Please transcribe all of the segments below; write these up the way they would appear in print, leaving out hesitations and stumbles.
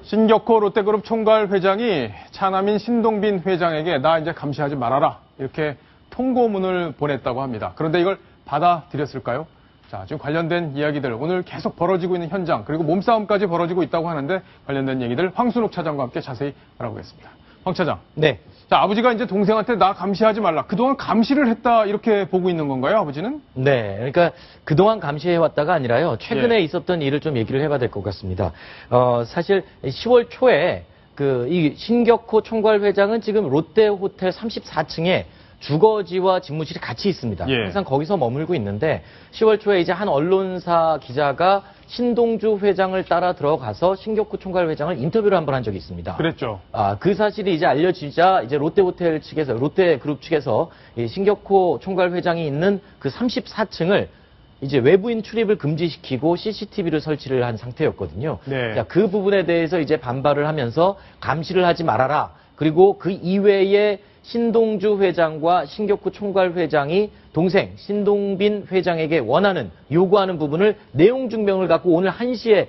신격호 롯데그룹 총괄 회장이 차남인 신동빈 회장에게 나 이제 감시하지 말아라 이렇게 통고문을 보냈다고 합니다. 그런데 이걸 받아들였을까요? 자, 지금 관련된 이야기들 오늘 계속 벌어지고 있는 현장 그리고 몸싸움까지 벌어지고 있다고 하는데 관련된 얘기들 황순욱 차장과 함께 자세히 알아보겠습니다. 황 차장. 네. 자, 아버지가 이제 동생한테 나 감시하지 말라. 그동안 감시를 했다 이렇게 보고 있는 건가요, 아버지는? 네. 그러니까 그동안 감시해왔다가 아니라요. 최근에 있었던 일을 좀 얘기를 해봐야 될 것 같습니다. 사실 10월 초에 이 신격호 총괄 회장은 지금 롯데호텔 34층에 주거지와 집무실이 같이 있습니다. 항상 거기서 머물고 있는데 10월 초에 이제 한 언론사 기자가 신동주 회장을 따라 들어가서 신격호 총괄 회장을 인터뷰를 한 번 한 적이 있습니다. 그랬죠. 그 사실이 이제 알려지자 이제 롯데호텔 측에서 롯데그룹 측에서 이 신격호 총괄 회장이 있는 그 34층을 이제 외부인 출입을 금지시키고 CCTV를 설치를 한 상태였거든요. 네. 자, 그 부분에 대해서 이제 반발을 하면서 감시를 하지 말아라. 그리고 그 이외에 신동주 회장과 신격호 총괄 회장이 동생 신동빈 회장에게 원하는 요구하는 부분을 내용 증명을 갖고 오늘 1시에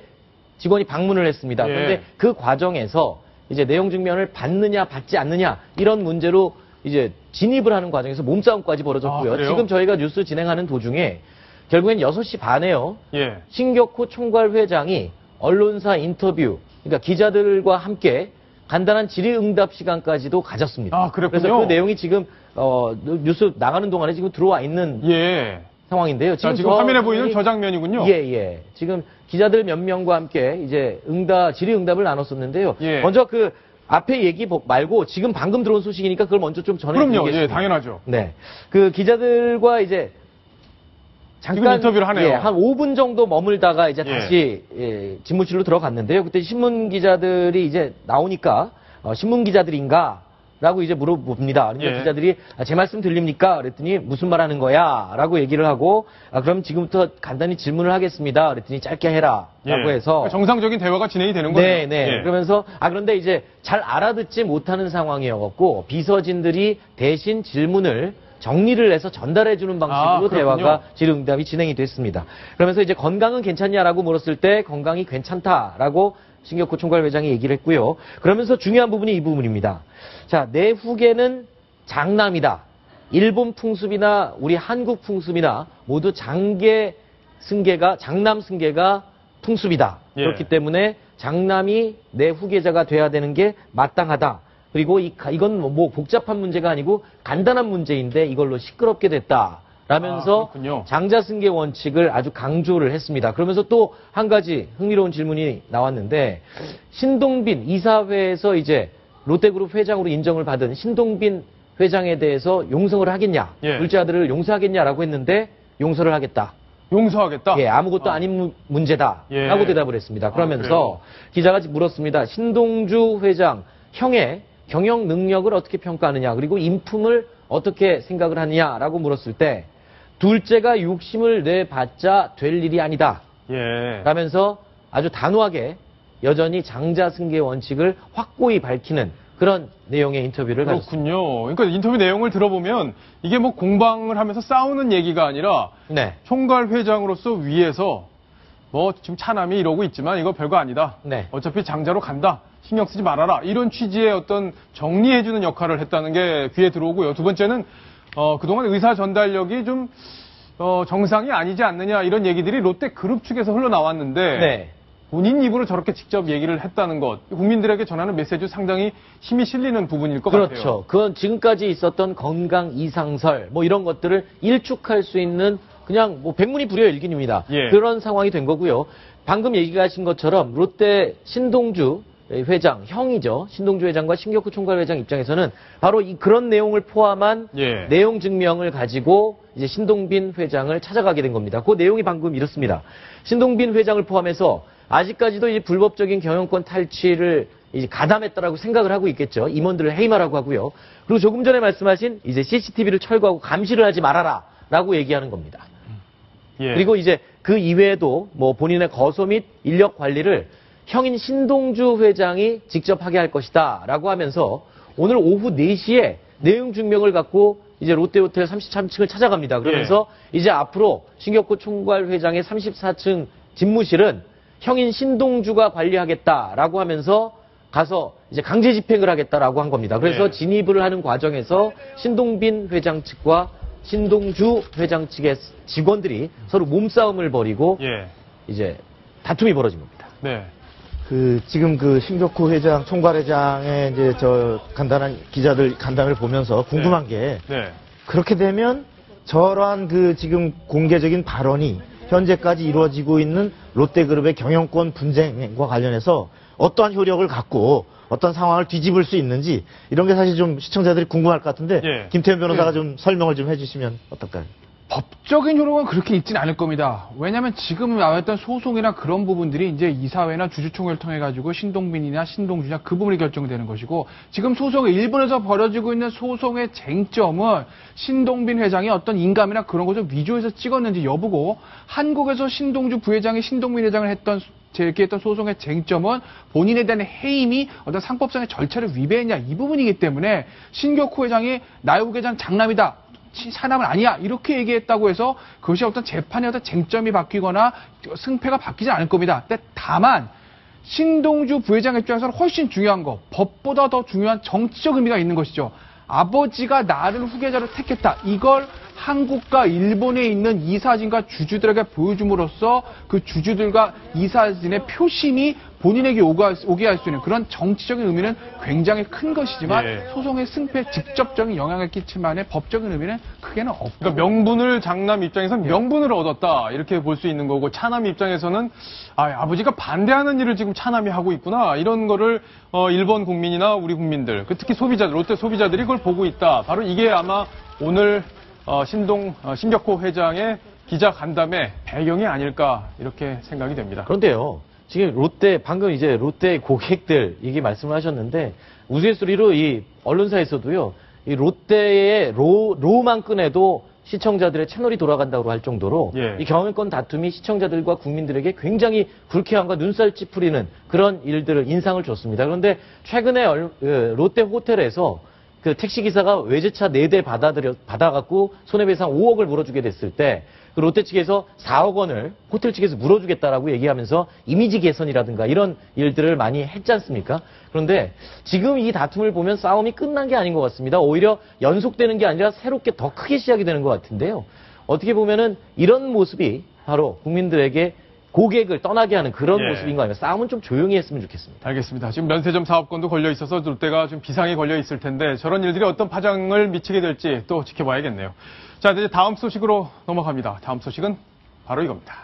직원이 방문을 했습니다. 그런데 그 과정에서 이제 내용 증명을 받느냐 받지 않느냐 이런 문제로 이제 진입을 하는 과정에서 몸싸움까지 벌어졌고요. 지금 저희가 뉴스 진행하는 도중에 결국엔 6시 반에요. 신격호 총괄 회장이 언론사 인터뷰, 그러니까 기자들과 함께 간단한 질의응답 시간까지도 가졌습니다. 그랬군요. 그래서 그 내용이 지금 뉴스 나가는 동안에 지금 들어와 있는 상황인데요. 지금 화면에 보이는 저 장면이군요. 지금 기자들 몇 명과 함께 이제 질의응답을 나눴었는데요. 먼저 그 앞에 얘기 말고 지금 방금 들어온 소식이니까 그걸 먼저 좀 전해드리겠습니다. 그럼요. 당연하죠. 네, 그 기자들과 이제 잠깐 인터뷰를 하네요. 한 5분 정도 머물다가 이제 다시 집무실로 들어갔는데요. 그때 신문 기자들이 이제 나오니까 신문 기자들인가? 라고 이제 물어봅니다. 그러니까 기자들이 제 말씀 들립니까? 그랬더니 무슨 말 하는 거야? 라고 얘기를 하고 그럼 지금부터 간단히 질문을 하겠습니다. 그랬더니 짧게 해라. 라고 해서 정상적인 대화가 진행이 되는 거예요. 네. 그러면서 그런데 이제 잘 알아듣지 못하는 상황이었고 비서진들이 대신 질문을 정리를 해서 전달해주는 방식으로 대화가 질의응답이 진행이 됐습니다. 그러면서 이제 건강은 괜찮냐라고 물었을 때 건강이 괜찮다라고 신격호 총괄 회장이 얘기를 했고요. 그러면서 중요한 부분이 이 부분입니다. 자, 내 후계는 장남이다. 일본 풍습이나 우리 한국 풍습이나 모두 장남 승계가 풍습이다. 그렇기 때문에 장남이 내 후계자가 돼야 되는 게 마땅하다. 그리고 이건 뭐 복잡한 문제가 아니고 간단한 문제인데 이걸로 시끄럽게 됐다. 라면서 장자승계 원칙을 아주 강조를 했습니다. 그러면서 또 한 가지 흥미로운 질문이 나왔는데 신동빈 이사회에서 이제 롯데그룹 회장으로 인정을 받은 신동빈 회장에 대해서 용서를 하겠냐. 둘째 아들을 용서하겠냐라고 했는데 용서를 하겠다. 용서하겠다? 아무것도 아닌 문제다. 라고 대답을 했습니다. 그러면서 기자가 물었습니다. 신동주 회장 형의 경영 능력을 어떻게 평가하느냐, 그리고 인품을 어떻게 생각을 하느냐라고 물었을 때 둘째가 욕심을 내봤자 될 일이 아니다. 라면서 아주 단호하게 여전히 장자승계 원칙을 확고히 밝히는 그런 내용의 인터뷰를 가졌습니다. 그렇군요. 그러니까 인터뷰 내용을 들어보면 이게 뭐 공방을 하면서 싸우는 얘기가 아니라 총괄 회장으로서 위에서 뭐 지금 차남이 이러고 있지만 이거 별거 아니다. 어차피 장자로 간다. 신경 쓰지 말아라. 이런 취지의 어떤 정리해주는 역할을 했다는 게 귀에 들어오고요. 두 번째는 그동안 의사 전달력이 좀 정상이 아니지 않느냐 이런 얘기들이 롯데그룹 측에서 흘러나왔는데 본인 입으로 저렇게 직접 얘기를 했다는 것, 국민들에게 전하는 메시지 상당히 힘이 실리는 부분일 것 같아요. 그건 지금까지 있었던 건강 이상설 뭐 이런 것들을 일축할 수 있는 그냥 뭐 백문이 불여일견입니다. 그런 상황이 된 거고요. 방금 얘기하신 것처럼 롯데 신동주 회장, 형이죠. 신동주 회장과 신격호 총괄 회장 입장에서는 바로 그런 내용을 포함한 내용 증명을 가지고 이제 신동빈 회장을 찾아가게 된 겁니다. 그 내용이 방금 이렇습니다. 신동빈 회장을 포함해서 아직까지도 이제 불법적인 경영권 탈취를 이제 가담했다라고 생각을 하고 있겠죠. 임원들을 해임하라고 하고요. 그리고 조금 전에 말씀하신 이제 CCTV를 철거하고 감시를 하지 말아라라고 얘기하는 겁니다. 그리고 이제 그 이외에도 뭐 본인의 거소 및 인력 관리를 형인 신동주 회장이 직접 하게 할 것이다 라고 하면서 오늘 오후 4시에 내용 증명을 갖고 이제 롯데호텔 33층을 찾아갑니다. 그러면서 이제 앞으로 신격호 총괄 회장의 34층 집무실은 형인 신동주가 관리하겠다라고 하면서 가서 이제 강제 집행을 하겠다라고 한 겁니다. 그래서 네. 진입을 하는 과정에서 신동빈 회장 측과 신동주 회장 측의 직원들이 서로 몸싸움을 벌이고 예. 이제 다툼이 벌어진 겁니다. 네. 지금 신격호 회장, 총괄회장의 이제 간단한 기자들 간담회를 보면서 궁금한 게 그렇게 되면 저러한 지금 공개적인 발언이 현재까지 이루어지고 있는 롯데그룹의 경영권 분쟁과 관련해서 어떠한 효력을 갖고 어떤 상황을 뒤집을 수 있는지 이런 게 사실 좀 시청자들이 궁금할 것 같은데 김태현 변호사가 좀 설명을 좀 해주시면 어떨까요? 법적인 효력은 그렇게 있지는 않을 겁니다. 왜냐하면 지금 나왔던 소송이나 그런 부분들이 이제 이사회나 주주총회를 통해 가지고 신동빈이나 신동주냐 그 부분이 결정되는 것이고 지금 소송의 일본에서 벌어지고 있는 소송의 쟁점은 신동빈 회장이 어떤 인감이나 그런 것을 위조해서 찍었는지 여부고 한국에서 신동주 부회장이 신동빈 회장을 제기했던 소송의 쟁점은 본인에 대한 해임이 어떤 상법상의 절차를 위배했냐 이 부분이기 때문에 신격호 회장이 나의 회장 장남이다. 사남은 아니야 이렇게 얘기했다고 해서 그것이 어떤 재판의 어떤 쟁점이 바뀌거나 승패가 바뀌지 않을 겁니다. 근데 다만 신동주 부회장 입장에서는 훨씬 중요한 거 법보다 더 중요한 정치적 의미가 있는 것이죠. 아버지가 나를 후계자로 택했다. 이걸 한국과 일본에 있는 이사진과 주주들에게 보여줌으로써 그 주주들과 이사진의 표심이 본인에게 오게 할 수 있는 그런 정치적인 의미는 굉장히 큰 것이지만 소송의 승패에 직접적인 영향을 끼칠 만한 법적인 의미는 크게는 없고. 그러니까 명분을 장남 입장에서는 명분을 얻었다 이렇게 볼 수 있는 거고 차남 입장에서는 아버지가 반대하는 일을 지금 차남이 하고 있구나 이런 거를 일본 국민이나 우리 국민들 특히 소비자들 롯데 소비자들이 그걸 보고 있다. 바로 이게 아마 오늘 신격호 회장의 기자 간담회 배경이 아닐까 이렇게 생각이 됩니다. 그런데요. 지금 방금 이제 롯데 고객들 얘기 말씀을 하셨는데 우스갯소리로 이 언론사에서도요. 이 롯데의 로만 꺼내도 시청자들의 채널이 돌아간다고 할 정도로 이 경영권 다툼이 시청자들과 국민들에게 굉장히 불쾌함과 눈살 찌푸리는 그런 일들을 인상을 줬습니다. 그런데 최근에 롯데 호텔에서 그 택시기사가 외제차 4대 받아갖고 손해배상 5억을 물어주게 됐을 때, 그 롯데 측에서 4억 원을 호텔 측에서 물어주겠다라고 얘기하면서 이미지 개선이라든가 이런 일들을 많이 했지 않습니까? 그런데 지금 이 다툼을 보면 싸움이 끝난 게 아닌 것 같습니다. 오히려 연속되는 게 아니라 새롭게 더 크게 시작이 되는 것 같은데요. 어떻게 보면은 이런 모습이 바로 국민들에게 고객을 떠나게 하는 그런 모습인 거 아니에요. 싸움은 좀 조용히 했으면 좋겠습니다. 알겠습니다. 지금 면세점 사업권도 걸려 있어서 롯데가 좀 비상이 걸려 있을 텐데 저런 일들이 어떤 파장을 미치게 될지 또 지켜봐야겠네요. 자, 이제 다음 소식으로 넘어갑니다. 다음 소식은 바로 이겁니다.